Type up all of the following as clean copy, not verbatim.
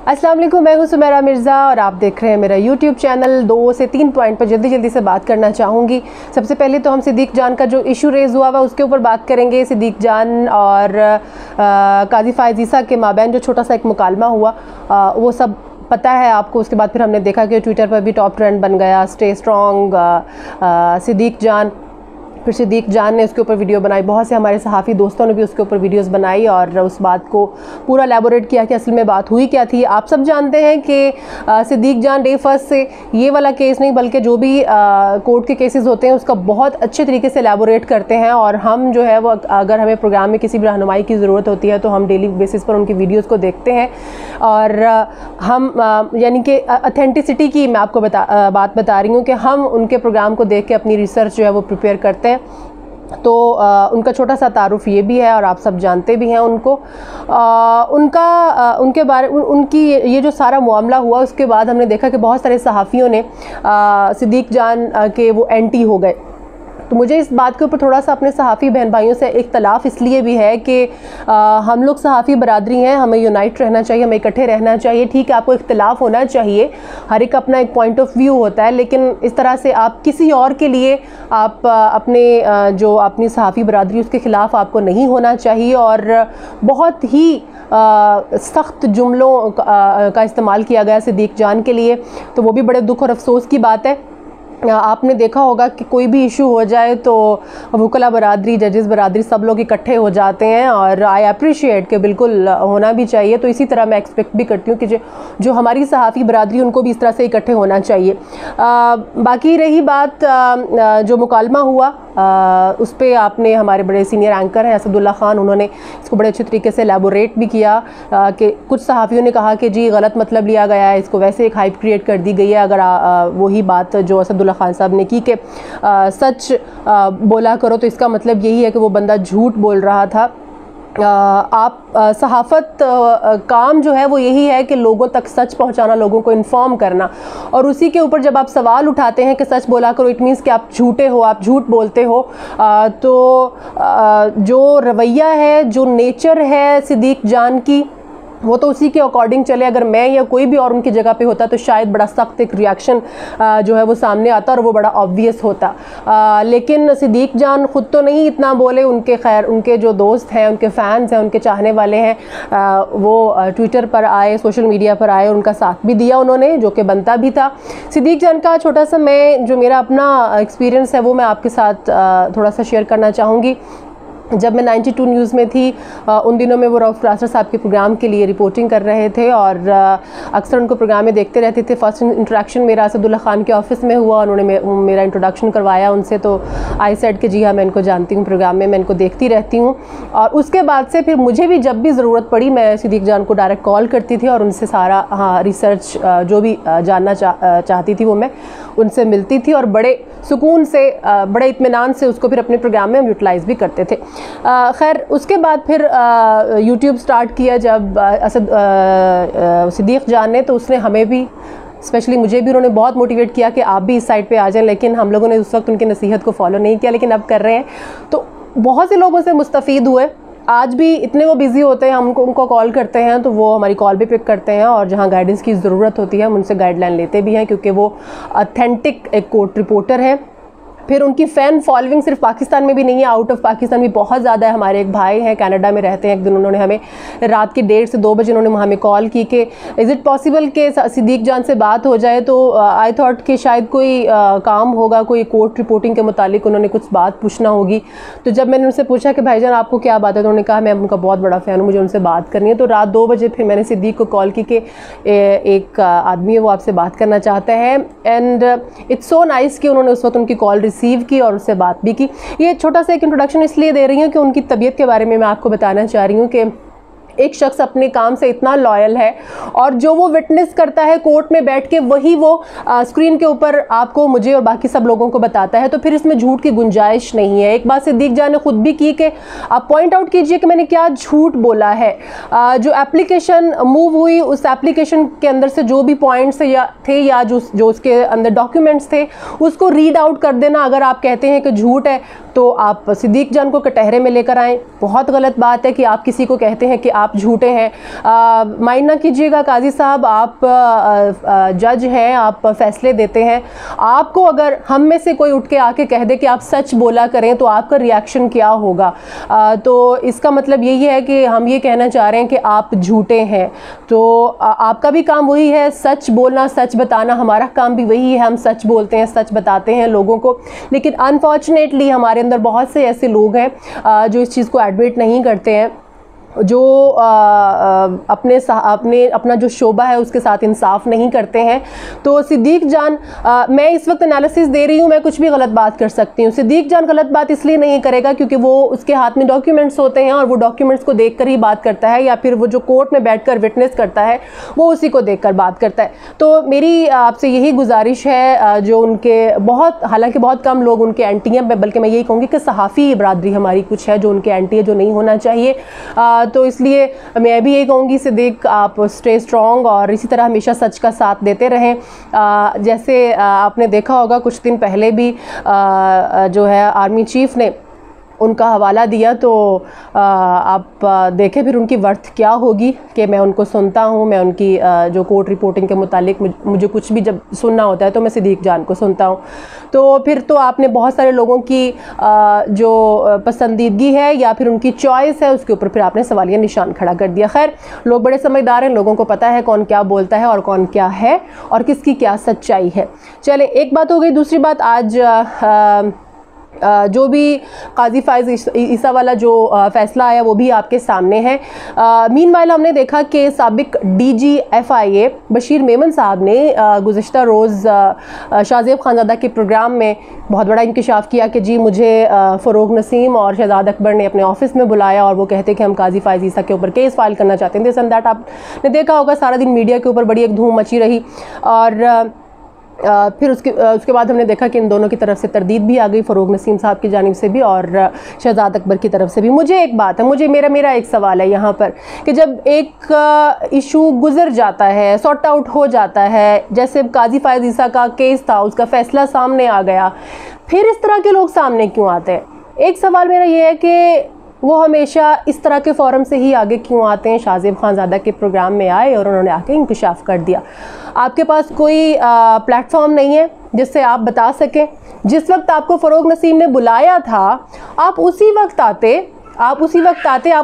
अस्सलाम वालेकुम, मैं हूं सुमेरा मिर्ज़ा और आप देख रहे हैं मेरा यूट्यूब चैनल। 2 से 3 पॉइंट पर जल्दी से बात करना चाहूँगी। सबसे पहले तो हम सिद्दीक जान का जो इशू रेज़ हुआ उसके ऊपर बात करेंगे। सिद्दीक जान और काजी फ़ाइज़ ईसा के माबैन जो छोटा सा एक मुकालमा हुआ वो सब पता है आपको। उसके बाद फिर हमने देखा कि ट्विटर पर भी टॉप ट्रेंड बन गया, स्टे स्ट्रॉन्ग सिद्दीक जान। फिर सिद्दीक जान ने उसके ऊपर वीडियो बनाई, बहुत से हमारे सहाफ़ी दोस्तों ने भी उसके ऊपर वीडियोस बनाई और उस बात को पूरा एलैबोरेट किया कि असल में बात हुई क्या थी। आप सब जानते हैं कि सिद्दीक जान डे फर्स्ट से ये वाला केस नहीं बल्कि जो भी कोर्ट के केसेस होते हैं उसका बहुत अच्छे तरीके से एलैबोरेट करते हैं। और हम जो है वो अगर हमें प्रोग्राम में किसी भी रहनुमाई की ज़रूरत होती है तो हम डेली बेसिस पर उनकी वीडियोज़ को देखते हैं और हम यानी कि अथेंटिसिटी की मैं आपको बात बता रही हूँ कि हम उनके प्रोग्राम को देख के अपनी रिसर्च जो है वो प्रिपेयर करते हैं। तो उनका छोटा सा तारुफ ये भी है और आप सब जानते भी हैं उनको। उनके बारे उनकी ये जो सारा मामला हुआ उसके बाद हमने देखा कि बहुत सारे सहाफ़ियों ने सिद्दीक जान के वो एंटी हो गए। तो मुझे इस बात के ऊपर थोड़ा सा अपने सहाफ़ी बहन भाइयों से इख्तलाफ इसलिए भी है कि हम लोग सहाफ़ी बरादरी हैं, हमें यूनाइट रहना चाहिए, हमें इकट्ठे रहना चाहिए। ठीक है, आपको इख्तलाफ होना चाहिए, हर एक अपना एक पॉइंट ऑफ व्यू होता है, लेकिन इस तरह से आप किसी और के लिए आप अपने जो अपनी सहाफ़ी बरादरी उसके ख़िलाफ़ आपको नहीं होना चाहिए। और बहुत ही सख्त जुमलों का इस्तेमाल किया गया सिद्दीक जान के लिए, तो वो भी बड़े दुख और अफसोस की बात है। आपने देखा होगा कि कोई भी इशू हो जाए तो वकला बरादरी, जजेस बरादरी सब लोग इकट्ठे हो जाते हैं और आई अप्रिशिएट कि बिल्कुल होना भी चाहिए। तो इसी तरह मैं एक्सपेक्ट भी करती हूँ कि जो हमारी सहाफ़ी बरादरी उनको भी इस तरह से इकट्ठे होना चाहिए। बाकी रही बात जो मुकालमा हुआ उस पर आपने हमारे बड़े सीनियर एंकर हैं असदुल्ला ख़ान, उन्होंने इसको बड़े अच्छे तरीके से एलैबोरेट भी किया कि कुछ सहाफ़ियों ने कहा कि जी गलत मतलब लिया गया है, इसको वैसे एक हाइप क्रिएट कर दी गई है। अगर वही बात जो असदुल्ला ख़ान साहब ने की कि सच बोला करो तो इसका मतलब यही है कि वो बंदा झूठ बोल रहा था। आप सहाफ़त काम जो है वो यही है कि लोगों तक सच पहुंचाना, लोगों को इन्फॉर्म करना, और उसी के ऊपर जब आप सवाल उठाते हैं कि सच बोला करो, इट मीन्स कि आप झूठे हो, आप झूठ बोलते हो। तो जो रवैया है, जो नेचर है सिद्दीक जान की, वो तो उसी के अकॉर्डिंग चले। अगर मैं या कोई भी और उनकी जगह पे होता तो शायद बड़ा सख्त एक रिएक्शन जो है वो सामने आता और वो बड़ा ऑब्वियस होता। लेकिन सिद्दीक जान ख़ुद तो नहीं इतना बोले, उनके जो दोस्त हैं, उनके फ़ैन्स हैं, उनके चाहने वाले हैं, वो ट्विटर पर आए, सोशल मीडिया पर आए, उनका साथ भी दिया उन्होंने, जो कि बनता भी था। सिद्दीक जान का छोटा सा जो मेरा अपना एक्सपीरियंस है वो मैं आपके साथ थोड़ा सा शेयर करना चाहूँगी। जब मैं 92 न्यूज़ में थी उन दिनों में वो रऊफ़ रास्टर साहब के प्रोग्राम के लिए रिपोर्टिंग कर रहे थे और अक्सर उनको प्रोग्राम में देखते रहते थे। फर्स्ट इंट्रैक्शन मेरा असदुल्ला ख़ान के ऑफ़िस में हुआ, उन्होंने मेरा इंट्रोडक्शन करवाया उनसे। तो आई सेड कि जी हाँ, मैं इनको जानती हूँ, प्रोग्राम में मैं इनको देखती रहती हूँ। और उसके बाद से फिर मुझे भी जब भी ज़रूरत पड़ी मैं सिद्दीक जान को डायरेक्ट कॉल करती थी और उनसे सारा रिसर्च जो भी जानना चाहती थी वो मैं उनसे मिलती थी और बड़े सुकून से, बड़े इत्मीनान से उसको फिर अपने प्रोग्राम में हम यूटिलाइज़ भी करते थे। खैर उसके बाद फिर यूट्यूब स्टार्ट किया जब सिद्दीक जान ने, तो उसने हमें भी, स्पेशली मुझे भी, उन्होंने बहुत मोटिवेट किया कि आप भी इस साइड पे आ जाएं। लेकिन हम लोगों ने उस वक्त उनकी नसीहत को फॉलो नहीं किया, लेकिन अब कर रहे हैं। तो बहुत से लोगों से मुस्तफ़ीद हुए। आज भी इतने वो बिज़ी होते हैं, हम उनको कॉल करते हैं तो वो हमारी कॉल भी पिक करते हैं और जहाँ गाइडेंस की ज़रूरत होती है हम उनसे गाइडलाइन लेते भी हैं, क्योंकि वो ऑथेंटिक एक कोर्ट रिपोर्टर है। फिर उनकी फ़ैन फॉलोइंग सिर्फ पाकिस्तान में भी नहीं है, आउट ऑफ पाकिस्तान भी बहुत ज़्यादा है। हमारे एक भाई हैं कनाडा में रहते हैं, एक दिन उन्होंने हमें रात के 1:30 से 2 बजे उन्होंने हमें कॉल की कि इज़ इट पॉसिबल कि सिद्दीक जान से बात हो जाए। तो आई थॉट कि शायद कोई काम होगा, कोई कोर्ट रिपोर्टिंग के मुतालिक उन्होंने कुछ बात पूछना होगी। तो जब मैंने उनसे पूछा कि भाईजान आपको क्या बात है, तो उन्होंने कहा मैं उनका बहुत बड़ा फ़ैन हूँ, मुझे उनसे बात करनी है। तो रात 2 बजे फिर मैंने सिद्दीक को कॉल की कि एक आदमी है वो आपसे बात करना चाहता है। एंड इट्स सो नाइस कि उन्होंने उस वक्त उनकी कॉल रिसीव की और उससे बात भी की। ये छोटा सा एक इंट्रोडक्शन इसलिए दे रही हूँ कि उनकी तबीयत के बारे में मैं आपको बताना चाह रही हूँ कि एक शख्स अपने काम से इतना लॉयल है और जो वो विटनेस करता है कोर्ट में बैठ के वही वो स्क्रीन के ऊपर आपको, मुझे और बाकी सब लोगों को बताता है। तो फिर इसमें झूठ की गुंजाइश नहीं है। एक बात सिद्दीक जान ने खुद भी की कि आप पॉइंट आउट कीजिए कि मैंने क्या झूठ बोला है। जो एप्लीकेशन मूव हुई उस एप्लीकेशन के अंदर से जो भी पॉइंट्स थे या जो उसके अंदर डॉक्यूमेंट्स थे उसको रीड आउट कर देना। अगर आप कहते हैं कि झूठ है तो आप सिद्दीक जान को कटहरे में लेकर आएँ। बहुत गलत बात है कि आप किसी को कहते हैं कि आप झूठे हैं। माइंड ना कीजिएगा काजी साहब, आप जज हैं, आप फैसले देते हैं। आपको अगर हम में से कोई उठ के आके कह दे कि आप सच बोला करें तो आपका रिएक्शन क्या होगा? तो इसका मतलब यही है कि हम ये कहना चाह रहे हैं कि आप झूठे हैं। तो आपका भी काम वही है, सच बोलना, सच बताना। हमारा काम भी वही है, हम सच बोलते हैं, सच बताते हैं लोगों को। लेकिन अनफॉर्चुनेटली हमारे अंदर बहुत से ऐसे लोग हैं जो इस चीज़ को एडमिट नहीं करते हैं, जो अपना जो शोबा है उसके साथ इंसाफ नहीं करते हैं। तो सिद्दीक जान, मैं इस वक्त एनालिसिस दे रही हूँ, मैं कुछ भी गलत बात कर सकती हूँ। सिद्दीक जान गलत बात इसलिए नहीं करेगा क्योंकि वो उसके हाथ में डॉक्यूमेंट्स होते हैं और वो डॉक्यूमेंट्स को देखकर ही बात करता है, या फिर वो जो कोर्ट में बैठकर विटनेस करता है वो उसी को देखकर बात करता है। तो मेरी आपसे यही गुजारिश है, जो उनके बहुत, हालांकि बहुत कम लोग उनके एंटी हैं, बल्कि मैं यही कहूँगी कि सहाफ़ी बरादरी हमारी कुछ है जो उनके एंटी है, जो नहीं होना चाहिए। तो इसलिए मैं भी यही कहूँगी सिद्दीक, आप स्टे स्ट्रॉन्ग और इसी तरह हमेशा सच का साथ देते रहें। जैसे आपने देखा होगा कुछ दिन पहले भी जो है आर्मी चीफ़ ने उनका हवाला दिया, तो आप देखें फिर उनकी वर्थ क्या होगी कि मैं उनको सुनता हूँ, मैं उनकी जो कोर्ट रिपोर्टिंग के मुतालिक मुझे कुछ भी जब सुनना होता है तो मैं सिद्दीक जान को सुनता हूँ। तो फिर तो आपने बहुत सारे लोगों की जो पसंदीदगी है या फिर उनकी चॉइस है उसके ऊपर फिर आपने सवालिया निशान खड़ा कर दिया। खैर, लोग बड़े समझदार हैं, लोगों को पता है कौन क्या बोलता है और कौन क्या है और किसकी क्या सच्चाई है। चले, एक बात हो गई। दूसरी बात, आज जो भी काजी फाइज ईसा वाला जो फ़ैसला आया वो भी आपके सामने है। मीनवाइल हमने देखा कि साबिक डीजी FIA बशीर मेमन साहब ने गुज़िश्ता रोज़ शाहज़ेब खानज़ादा के प्रोग्राम में बहुत बड़ा इंकशाफ किया कि जी मुझे फ़रोग नसीम और शहजाद अकबर ने अपने ऑफिस में बुलाया और वो कहते कि हम काजी फाइज ईसा के ऊपर केस फाइल करना चाहते हैं। दिस एंड दैट आपने देखा होगा, सारा दिन मीडिया के ऊपर बड़ी एक धूम मची रही। और फिर उसके बाद हमने देखा कि इन दोनों की तरफ से तरदीद भी आ गई, फ़रोग नसीम साहब की जानिब से भी और शहजाद अकबर की तरफ से भी। मुझे एक बात है, मेरा एक सवाल है यहाँ पर कि जब एक इशू गुजर जाता है, सॉर्ट आउट हो जाता है, जैसे काजी फाइज ईसा का केस था, उसका फ़ैसला सामने आ गया, फिर इस तरह के लोग सामने क्यों आते हैं? एक सवाल मेरा ये है कि वो हमेशा इस तरह के फ़ोरम से ही आगे क्यों आते हैं? शाहज़ेब खानज़ादा के प्रोग्राम में आए और उन्होंने आके इंकशाफ कर दिया। आपके पास कोई प्लेटफॉर्म नहीं है जिससे आप बता सकें? जिस वक्त आपको फ़रोग नसीम ने बुलाया था आप उसी वक्त आते, आप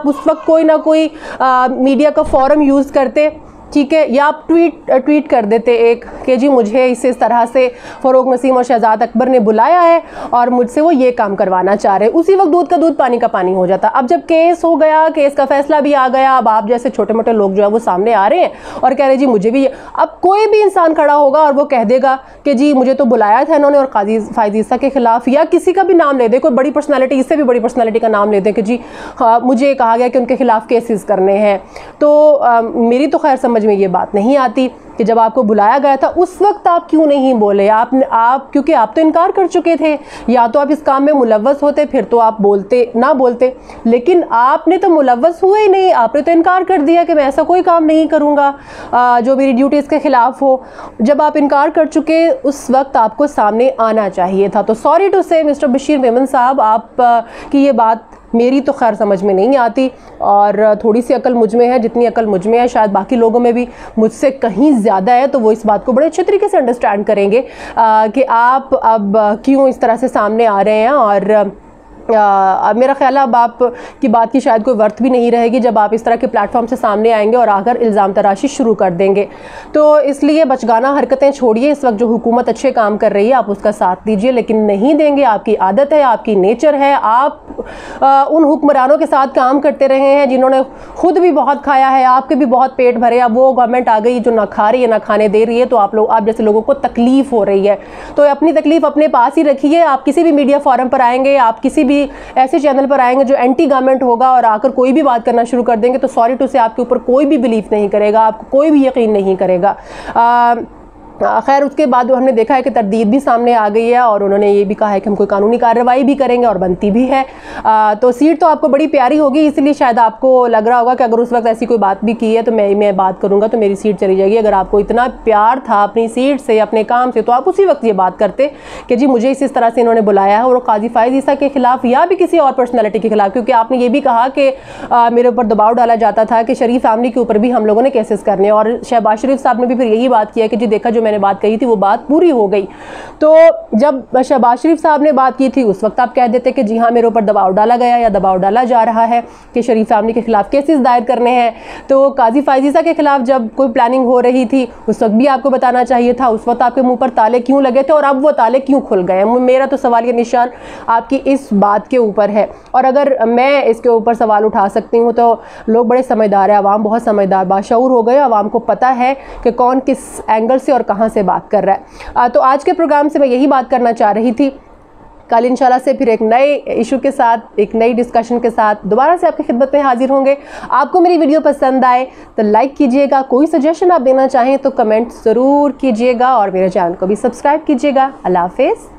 उस वक्त कोई ना कोई मीडिया का फ़ोरम यूज़ करते, ठीक है, या आप ट्वीट कर देते एक कि जी मुझे इस तरह से फ़रोग नसीम और शहजाद अकबर ने बुलाया है और मुझसे वो ये काम करवाना चाह रहे हैं। उसी वक्त दूध का दूध पानी का पानी हो जाता। अब जब केस हो गया, केस का फैसला भी आ गया, अब आप जैसे छोटे मोटे लोग जो है वो सामने आ रहे हैं और कह रहे जी मुझे भी। अब कोई भी इंसान खड़ा होगा और वो कह देगा कि जी मुझे तो बुलाया था इन्होंने, और काजी फाइज ईसा के खिलाफ या किसी का भी नाम ले दे, कोई बड़ी पर्सनैलिटी, इससे भी बड़ी पर्सनैलिटी का नाम ले दें कि जी मुझे कहा गया कि उनके खिलाफ केसेस करने हैं। तो मेरी तो खैर समझ में ये बात नहीं आती कि जब आपको बुलाया गया था उस वक्त आप क्यों नहीं बोले? आप क्योंकि आप तो इनकार कर चुके थे, या तो आप इस काम में मुलव्वस होते फिर तो आप ना बोलते, लेकिन आपने तो मुलव्वस हुए ही नहीं, आपने तो इनकार कर दिया कि मैं ऐसा कोई काम नहीं करूँगा जो मेरी ड्यूटीज़ के ख़िलाफ़ हो। जब आप इनकार कर चुके उस वक्त आपको सामने आना चाहिए था। तो सॉरी टू से मिस्टर बशीर मेमन साहब, आप की ये बात मेरी तो खैर समझ में नहीं आती और थोड़ी सी अकल मुझ में है, जितनी अकल मुझ में है शायद बाकी लोगों में भी मुझसे कहीं ज़्यादा है, तो वो इस बात को बड़े अच्छे तरीके से अंडरस्टैंड करेंगे कि आप अब क्यों इस तरह से सामने आ रहे हैं। और मेरा ख्याल है अब आप की बात की शायद कोई वर्थ भी नहीं रहेगी जब आप इस तरह के प्लेटफॉर्म से सामने आएंगे और आकर इल्ज़ाम तराशी शुरू कर देंगे। तो इसलिए बचगाना हरकतें छोड़िए। इस वक्त जो हुकूमत अच्छे काम कर रही है आप उसका साथ दीजिए, लेकिन नहीं देंगे, आपकी आदत है, आपकी नेचर है। आप उन हुक्मरानों के साथ काम करते रहे हैं जिन्होंने खुद भी बहुत खाया है, आपके भी बहुत पेट भरे। अब वो गवर्नमेंट आ गई जो ना खा रही है ना खाने दे रही है, तो आप जैसे लोगों को तकलीफ़ हो रही है। तो अपनी तकलीफ़ अपने पास ही रखिए। आप किसी भी मीडिया फोरम पर आएंगे, आप किसी भी ऐसे चैनल पर आएंगे जो एंटी गवर्नमेंट होगा और आकर कोई भी बात करना शुरू कर देंगे, तो सॉरी टू से आपके ऊपर कोई भी बिलीव नहीं करेगा, आपको कोई भी यकीन नहीं करेगा। खैर उसके बाद हमने देखा है कि तरदीद भी सामने आ गई है और उन्होंने ये भी कहा है कि हम कोई कानूनी कार्रवाई भी करेंगे और बनती भी है। तो सीट तो आपको बड़ी प्यारी होगी, इसलिए शायद आपको लग रहा होगा कि अगर उस वक्त ऐसी कोई बात भी की है तो मैं बात करूँगा तो मेरी सीट चली जाएगी। अगर आपको इतना प्यार था अपनी सीट से, अपने काम से, तो आप उसी वक्त ये बात करते कि जी मुझे इस तरह से इन्होंने बुलाया है, और काजी फायज़ ईसा के खिलाफ या भी किसी और पर्सनैलिटी के खिलाफ, क्योंकि आपने ये भी कहा कि मेरे ऊपर दबाव डाला जाता था कि शरीफ फैमिली के ऊपर भी हम लोगों ने केसेस करने, और शहबाज शरीफ साहब ने भी फिर यही बात किया कि जी देखा जो मैंने बात कही थी वो बात पूरी हो गई। तो जब शहबाज शरीफ साहब ने बात की थी उस वक्त आप कह देते कि जी हाँ मेरे ऊपर दबाव डाला गया या दबाव डाला जा रहा है कि शरीफ फैमिली के खिलाफ केसेस दायर करने हैं। तो काजी फायज़ ईसा के खिलाफ जब कोई प्लानिंग हो रही थी उस वक्त भी आपको बताना चाहिए था, उस वक्त आपके मुंह पर ताले क्यों लगे थे और अब वो ताले क्यों खुल गए। मेरा तो सवालिया निशान आपकी इस बात के ऊपर है, और अगर मैं इसके ऊपर सवाल उठा सकती हूँ तो लोग बड़े समझदार है, आवाम बहुत समझदार बाशऊर हो गए, आवाम को पता है कि कौन किस एंगल से और कहाँ से बात कर रहा है। तो आज के प्रोग्राम से मैं यही बात करना चाह रही थी। कल इंशाल्लाह से फिर एक नए इशू के साथ, एक नई डिस्कशन के साथ दोबारा से आपकी खिदमत में हाजिर होंगे। आपको मेरी वीडियो पसंद आए तो लाइक कीजिएगा, कोई सजेशन आप देना चाहें तो कमेंट ज़रूर कीजिएगा, और मेरे चैनल को भी सब्सक्राइब कीजिएगा। अल्लाह हाफ़िज़।